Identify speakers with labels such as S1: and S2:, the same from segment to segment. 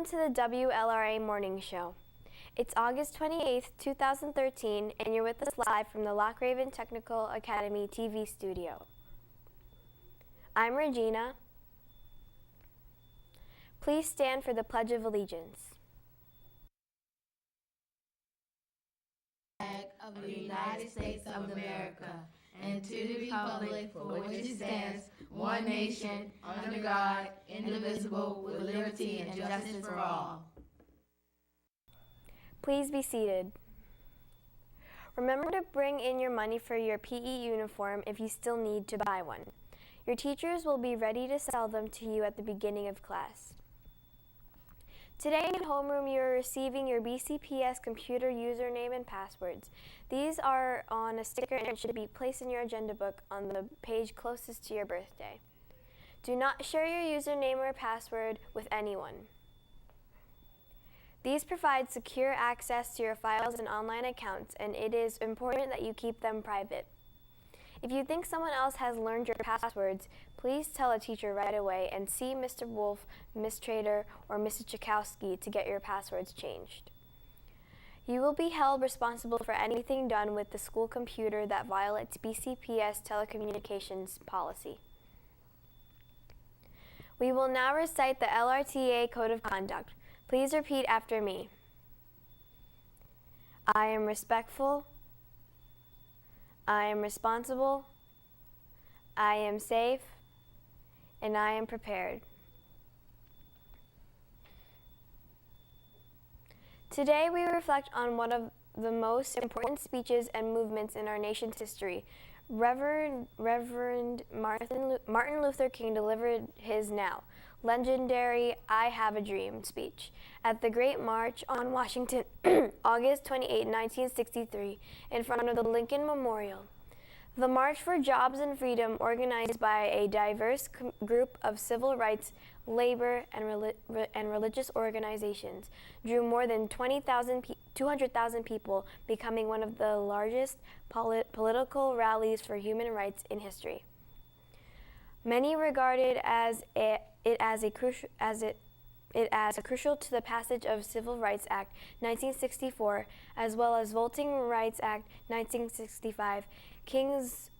S1: Welcome to the WLRA Morning Show. It's August 28th, 2013, and you're with us live from the Loch Technical Academy TV studio. I'm Regina. Please stand for the Pledge of Allegiance.
S2: Of the United States of America, and to the republic for which it stands, one nation, under God, indivisible, with liberty and justice for all.
S1: Please be seated. Remember to bring in your money for your PE uniform if you still need to buy one. Your teachers will be ready to sell them to you at the beginning of class. Today in homeroom, you're receiving your BCPS computer username and passwords. These are on a sticker and should be placed in your agenda book on the page closest to your birthday. Do not share your username or password with anyone. These provide secure access to your files and online accounts, and it is important that you keep them private. If you think someone else has learned your passwords, please tell a teacher right away and see Mr. Wolf, Miss Trader, or Mrs. Chakowski to get your passwords changed. You will be held responsible for anything done with the school computer that violates BCPS telecommunications policy. We will now recite the LRTA Code of Conduct. Please repeat after me. I am respectful. I am responsible, I am safe, and I am prepared. Today we reflect on one of the most important speeches and movements in our nation's history. Reverend Martin Luther King delivered his now legendary I Have a Dream speech at the Great March on Washington, August 28, 1963, in front of the Lincoln Memorial. The March for Jobs and Freedom, organized by a diverse group of civil rights, labor, and religious organizations, drew more than 200,000 people, becoming one of the largest political rallies for human rights in history. Many regarded it as crucial to the passage of Civil Rights Act 1964, as well as Voting Rights Act 1965. King's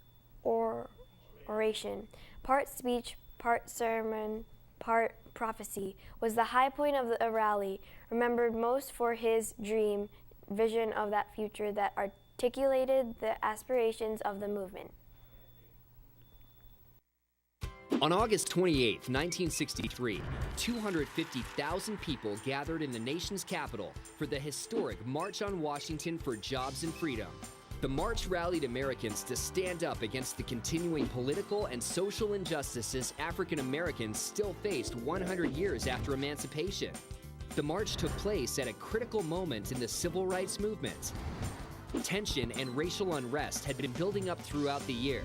S1: oration, part speech, part sermon, part prophecy, was the high point of the rally, remembered most for his vision of that future that articulated the aspirations of the movement.
S3: On August 28, 1963, 250,000 people gathered in the nation's capital for the historic March on Washington for Jobs and Freedom. The march rallied Americans to stand up against the continuing political and social injustices African Americans still faced 100 years after emancipation. The march took place at a critical moment in the civil rights movement. Tension and racial unrest had been building up throughout the year,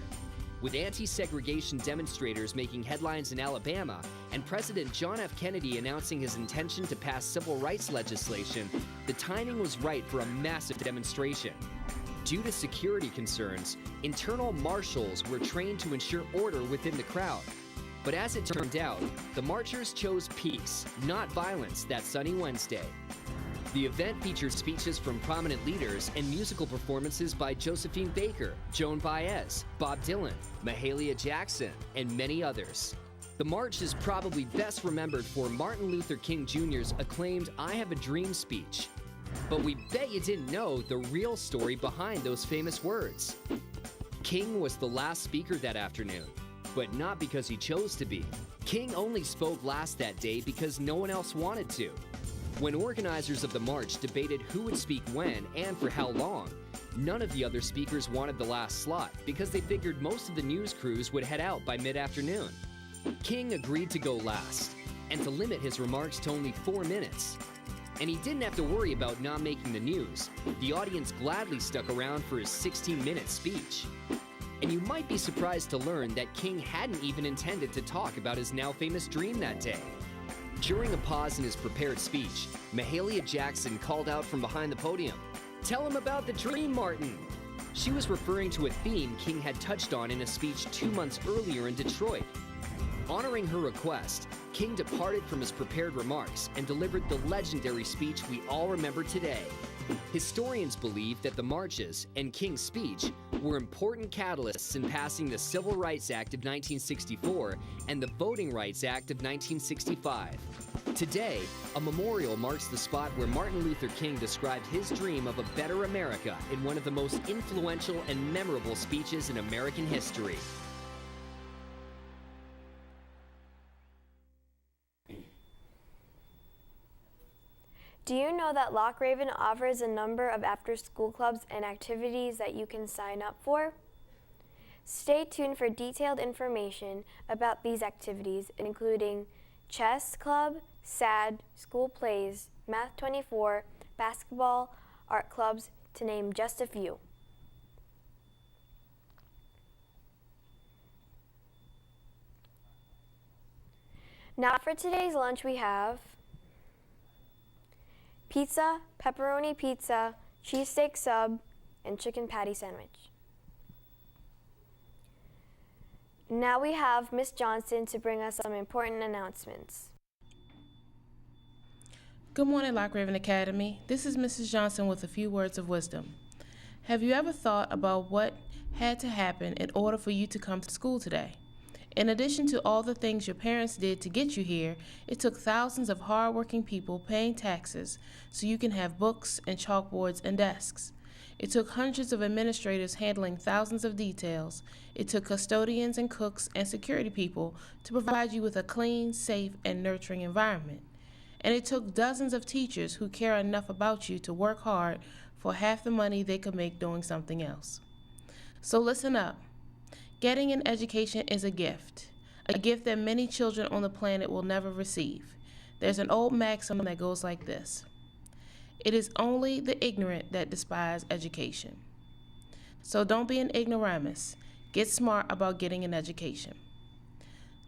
S3: with anti-segregation demonstrators making headlines in Alabama and President John F. Kennedy announcing his intention to pass civil rights legislation. The timing was right for a massive demonstration. Due to security concerns, internal marshals were trained to ensure order within the crowd. But as it turned out, the marchers chose peace, not violence, that sunny Wednesday. The event featured speeches from prominent leaders and musical performances by Josephine Baker, Joan Baez, Bob Dylan, Mahalia Jackson, and many others. The march is probably best remembered for Martin Luther King Jr.'s acclaimed I Have a Dream speech. But we bet you didn't know the real story behind those famous words. King was the last speaker that afternoon, but not because he chose to be. King only spoke last that day because no one else wanted to. When organizers of the march debated who would speak when and for how long, none of the other speakers wanted the last slot because they figured most of the news crews would head out by mid-afternoon. King agreed to go last and to limit his remarks to only 4 minutes. And he didn't have to worry about not making the news. The audience gladly stuck around for his 16-minute speech. And you might be surprised to learn that King hadn't even intended to talk about his now famous dream that day. During a pause in his prepared speech, Mahalia Jackson called out from behind the podium, "Tell him about the dream, Martin." She was referring to a theme King had touched on in a speech 2 months earlier in Detroit. Honoring her request, King departed from his prepared remarks and delivered the legendary speech we all remember today. Historians believe that the marches and King's speech were important catalysts in passing the Civil Rights Act of 1964 and the Voting Rights Act of 1965. Today, a memorial marks the spot where Martin Luther King described his dream of a better America in one of the most influential and memorable speeches in American history.
S1: Do you know that Loch Raven offers a number of after-school clubs and activities that you can sign up for? Stay tuned for detailed information about these activities, including chess club, SAD, school plays, Math 24, basketball, art clubs, to name just a few. Now for today's lunch we have pizza, pepperoni pizza, cheesesteak sub, and chicken patty sandwich. Now we have Miss Johnson to bring us some important announcements.
S4: Good morning, Loch Raven Academy. This is Mrs. Johnson with a few words of wisdom. Have you ever thought about what had to happen in order for you to come to school today? In addition to all the things your parents did to get you here, it took thousands of hardworking people paying taxes so you can have books and chalkboards and desks. It took hundreds of administrators handling thousands of details. It took custodians and cooks and security people to provide you with a clean, safe, and nurturing environment. And it took dozens of teachers who care enough about you to work hard for half the money they could make doing something else. So listen up. Getting an education is a gift that many children on the planet will never receive. There's an old maxim that goes like this: it is only the ignorant that despise education. So don't be an ignoramus. Get smart about getting an education.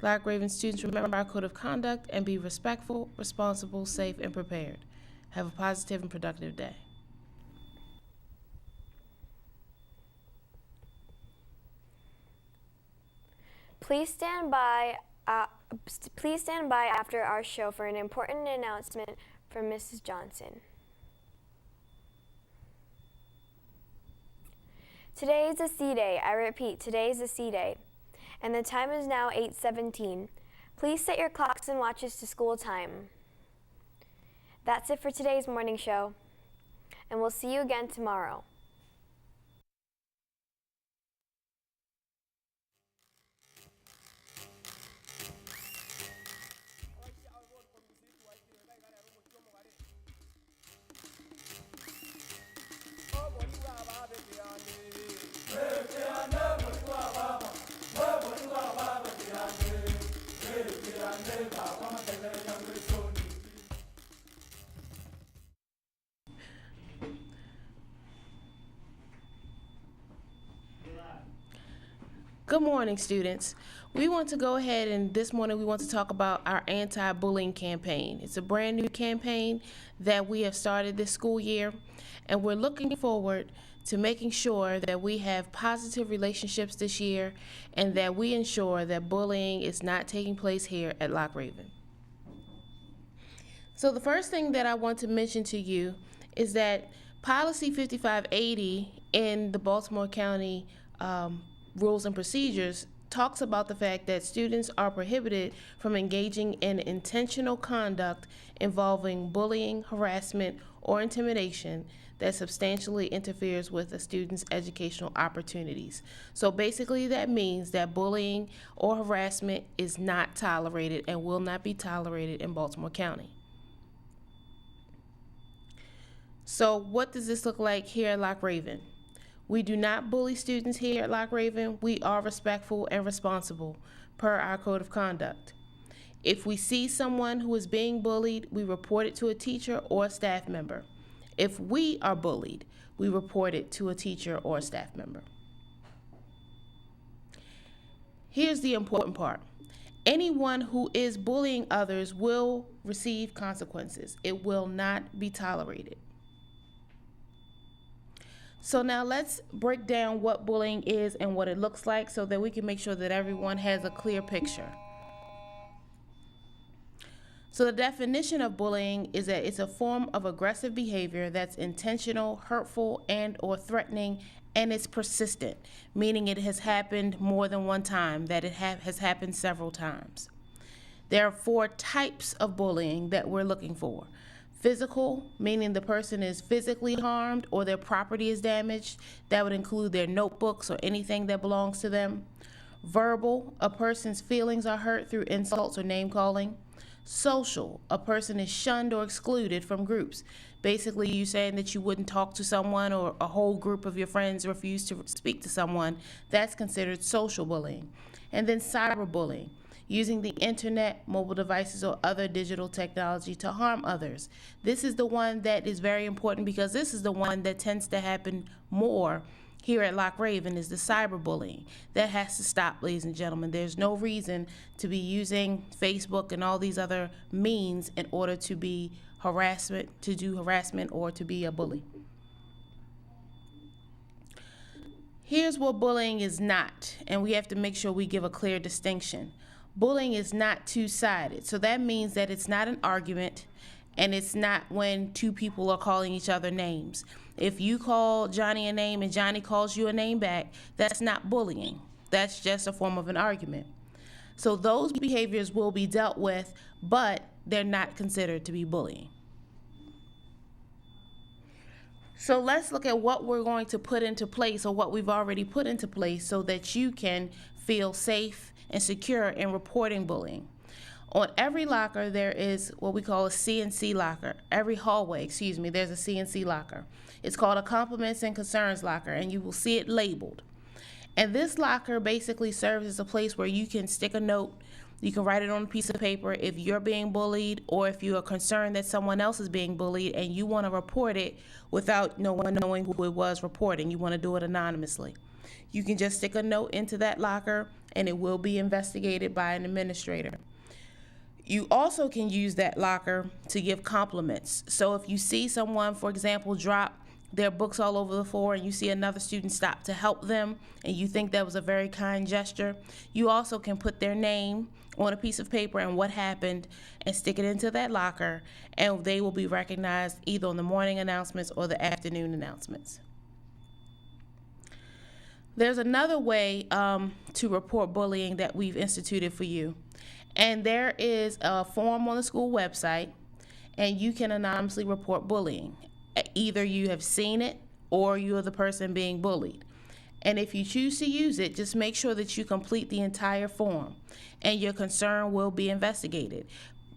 S4: Loch Raven students, remember our code of conduct and be respectful, responsible, safe, and prepared. Have a positive and productive day.
S1: Please stand by after our show for an important announcement from Mrs. Johnson. Today is a C day. I repeat, today is a C day. And the time is now 8:17. Please set your clocks and watches to school time. That's it for today's morning show, and we'll see you again tomorrow.
S4: Good morning, students. We want to go ahead and this morning we want to talk about our anti-bullying campaign. It's a brand new campaign that we have started this school year, and we're looking forward to making sure that we have positive relationships this year and that we ensure that bullying is not taking place here at Loch Raven. So the first thing that I want to mention to you is that Policy 5580 in the Baltimore County Rules and Procedures talks about the fact that students are prohibited from engaging in intentional conduct involving bullying, harassment, or intimidation that substantially interferes with a student's educational opportunities. So basically that means that bullying or harassment is not tolerated and will not be tolerated in Baltimore County. So what does this look like here at Loch Raven? We do not bully students here at Loch Raven. We are respectful and responsible per our code of conduct. If we see someone who is being bullied, we report it to a teacher or a staff member. If we are bullied, we report it to a teacher or a staff member. Here's the important part. Anyone who is bullying others will receive consequences. It will not be tolerated. So now let's break down what bullying is and what it looks like so that we can make sure that everyone has a clear picture. So the definition of bullying is that it's a form of aggressive behavior that's intentional, hurtful, and or threatening, and it's persistent, meaning it has happened more than one time, that it has happened several times. There are 4 types of bullying that we're looking for. Physical, meaning the person is physically harmed or their property is damaged. That would include their notebooks or anything that belongs to them. Verbal, a person's feelings are hurt through insults or name calling. Social, a person is shunned or excluded from groups. Basically, you saying that you wouldn't talk to someone or a whole group of your friends refuse to speak to someone. That's considered social bullying. And then cyberbullying, using the internet, mobile devices, or other digital technology to harm others. This is the one that is very important because this is the one that tends to happen more here at Loch Raven, is the cyberbullying. That has to stop, ladies and gentlemen. There's no reason to be using Facebook and all these other means in order to be to do harassment or to be a bully. Here's what bullying is not, and we have to make sure we give a clear distinction. Bullying is not two-sided, so that means that it's not an argument, and it's not when 2 people are calling each other names. If you call Johnny a name and Johnny calls you a name back, that's not bullying. That's just a form of an argument. So those behaviors will be dealt with, but they're not considered to be bullying. So let's look at what we're going to put into place, or what we've already put into place, so that you can feel safe and secure in reporting bullying. On every locker, there is what we call a C&C locker. Every hallway, there's a C&C locker. It's called a compliments and concerns locker, and you will see it labeled. And this locker basically serves as a place where you can stick a note. You can write it on a piece of paper if you're being bullied, or if you are concerned that someone else is being bullied and you want to report it without no one knowing who it was reporting. You want to do it anonymously. You can just stick a note into that locker and it will be investigated by an administrator. You also can use that locker to give compliments. So if you see someone, for example, drop their books all over the floor and you see another student stop to help them and you think that was a very kind gesture, you also can put their name on a piece of paper and what happened and stick it into that locker, and they will be recognized either on the morning announcements or the afternoon announcements. There's another way to report bullying that we've instituted for you, and there is a form on the school website, and you can anonymously report bullying. Either you have seen it or you are the person being bullied. And if you choose to use it, just make sure that you complete the entire form and your concern will be investigated.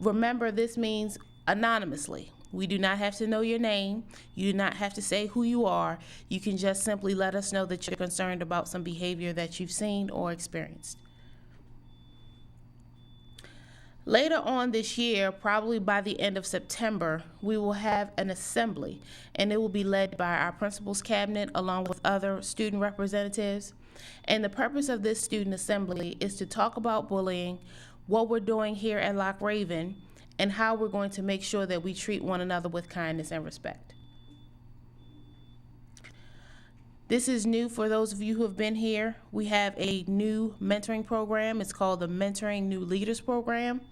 S4: Remember, this means anonymously. We do not have to know your name. You do not have to say who you are. You can just simply let us know that you're concerned about some behavior that you've seen or experienced. Later on this year, probably by the end of September, we will have an assembly, and it will be led by our principal's cabinet along with other student representatives. And the purpose of this student assembly is to talk about bullying, what we're doing here at Loch Raven, and how we're going to make sure that we treat one another with kindness and respect. This is new for those of you who have been here. We have a new mentoring program. It's called the Mentoring New Leaders Program.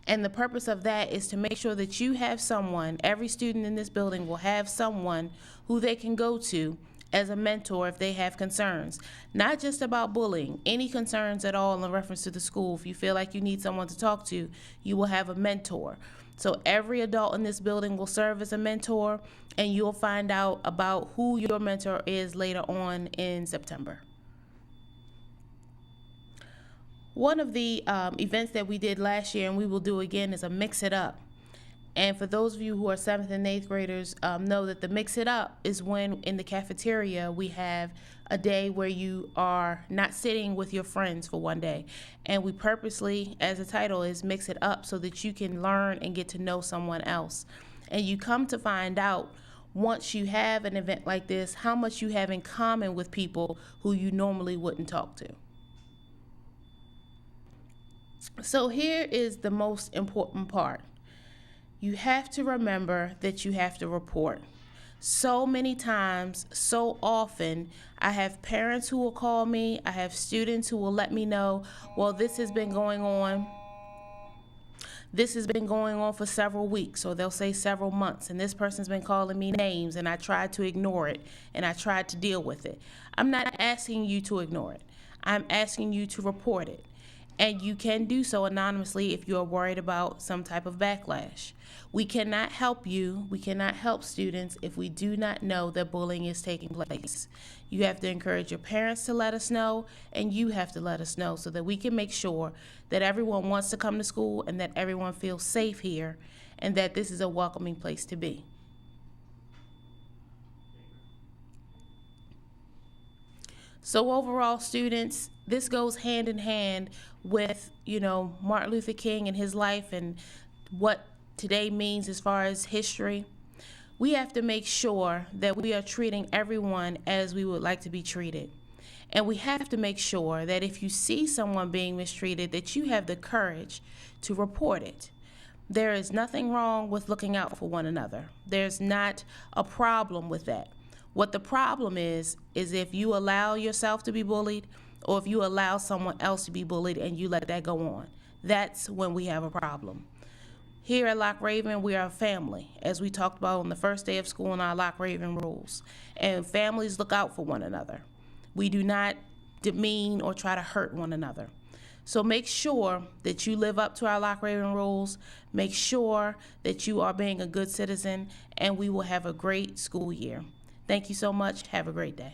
S4: And the purpose of that is to make sure that you have someone, every student in this building will have someone who they can go to as a mentor if they have concerns. Not just about bullying, any concerns at all in reference to the school. If you feel like you need someone to talk to, you will have a mentor. So every adult in this building will serve as a mentor, and you'll find out about who your mentor is later on in September. One of the events that we did last year, and we will do again, is a Mix It Up. And for those of you who are 7th and 8th graders, know that the Mix It Up is when in the cafeteria we have a day where you are not sitting with your friends for one day. And we purposely, as the title is, mix it up so that you can learn and get to know someone else. And you come to find out, once you have an event like this, how much you have in common with people who you normally wouldn't talk to. So here is the most important part. You have to remember that you have to report. So many times, so often, I have parents who will call me, I have students who will let me know, well, this has been going on. this has been going on for several weeks, or they'll say several months, and this person's been calling me names, and I tried to ignore it, and I tried to deal with it. I'm not asking you to ignore it. I'm asking you to report it. And you can do so anonymously if you're worried about some type of backlash. We cannot help you, we cannot help students if we do not know that bullying is taking place. You have to encourage your parents to let us know, and you have to let us know so that we can make sure that everyone wants to come to school and that everyone feels safe here and that this is a welcoming place to be. So overall, students, this goes hand in hand with, Martin Luther King and his life and what today means as far as history. We have to make sure that we are treating everyone as we would like to be treated. And we have to make sure that if you see someone being mistreated, that you have the courage to report it. There is nothing wrong with looking out for one another. There's not a problem with that. What the problem is if you allow yourself to be bullied or if you allow someone else to be bullied and you let that go on. That's when we have a problem. Here at Loch Raven, we are a family, as we talked about on the first day of school in our Loch Raven rules. And families look out for one another. We do not demean or try to hurt one another. So make sure that you live up to our Loch Raven rules. Make sure that you are being a good citizen, and we will have a great school year. Thank you so much. Have a great day.